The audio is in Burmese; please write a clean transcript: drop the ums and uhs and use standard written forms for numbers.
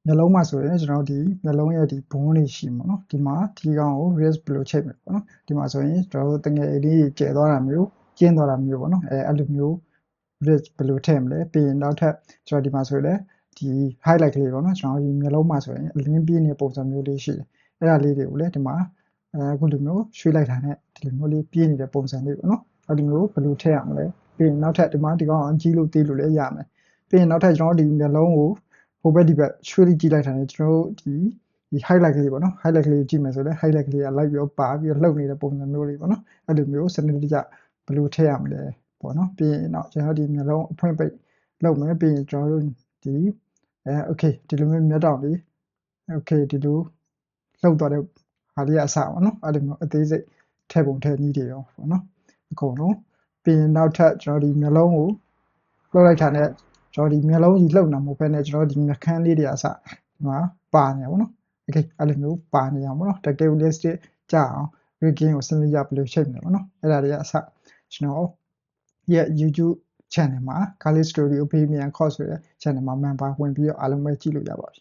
မျက်လုံးမှာဆိုရင်ကျွန်တော်ဒီမျက်လုံးရဲ့ဒီဘုံတွေရှိမှာနော်ဒီမှာဒီကောင်ကို wrist ဘယ်လိုချိန်မလဲပေါ့နော်ဒီမှာဆိုရင်ကျွန်တော်တို့တငယ်လေးကျဲသွားတာမျိုးကျင်းသွားတာမျိုးပေါ့နော်အဲ့လိုမျိုး wrist ဘယ်လိုထည့်မလဲပြီးရင်နောက်ထပ်ကျွန်တော်ဒီမှာဆိုရင်လည်းဒီ highlight ကလေးပေါ့နော်ကျွန်တော်ဒီမျက်လုံးမှာဆိုရင်အလင်းပြည့်နေတဲ့ပုံစံမျိုးလေးရှိတယ်အဲ့ဒါလေးတွေကိုလည်းဒီမှာအခုလိုမျိုးရွှေ့လိုက်တာနဲ့ဒီလိုမျိုးလေးပြည့်နေတဲ့ပုံစံလေးပေါ့နော်အဲ့လိုမျိုးဘယ်လိုထည့်ရမလဲပြီးရင်နောက်ထပ်ဒီမှာဒီကောင်အကြီးလို့သေးလို့လည်းရမယ်ပြီးရင်နောက်ထပ်ကျွန်တော်ဒီမျက်လုံးကိုဟိုဘက်ဒီဘက်ရွှေ့ကြည့်လိုက်တာနဲ့ကျွန်တော်တို့ဒီ highlight ကလေးပေါ့နော် highlight ကလေးကြည့်မယ်ဆိုလည်း highlight ကလေးကလိုက်ပြီးပါပြီးလှုပ်နေတဲ့ပုံစံမျိုးလေးပေါ့နော်အဲ့လိုမျိုးစနစ်တကျဘယ်လိုထည့်ရမလဲပေါ့နော်ပြီးရင်တော့ကျွန်တော်ဒီမျက်လုံးအဖွင့်ပိတ်လုပ်မယ်ပြီးရင်ကျွန်တော်တို့ဒီokay ဒီလိုမျိုးမျက်တောင်လေး okay ဒီလိုလှုပ်သွားတဲ့ဟာလေးကအစပေါ့နော်အဲ့လိုမျိုးအသေးစိတ်ထည့်ပုံထည့်နည်းတွေရောပေါ့နော်အကုန်လုံးပြီးရင်နောက်ထပ်ကျွန်တော်ဒီမျက်လုံးကိုလှုပ်လိုက်တာနဲ့ကျွန်တော်ဒီမျက်လုံးကြီးလှုပ်နေမှာပဲနဲ့ကျွန်တော်ဒီမျက်ခမ်းလေးတွေအစဒီမှာပါနေပါတော့okay အဲ့လိုမျိုးပါနေအောင်ပေါ့နော် realistic ကြအောင် rigging ကိုစနစ်ရဘယ်လိုချိန်နေပေါ့နော်အဲ့ဒါတွေကအစကျွန်တော်ရဲ့ YouTube channel မှာ Khalid Studio Premium Course ဆိုတဲ့ channel မှာ member ဝင်ပြီးတော့အားလုံးပဲကြည့်လို့ရပါပြီ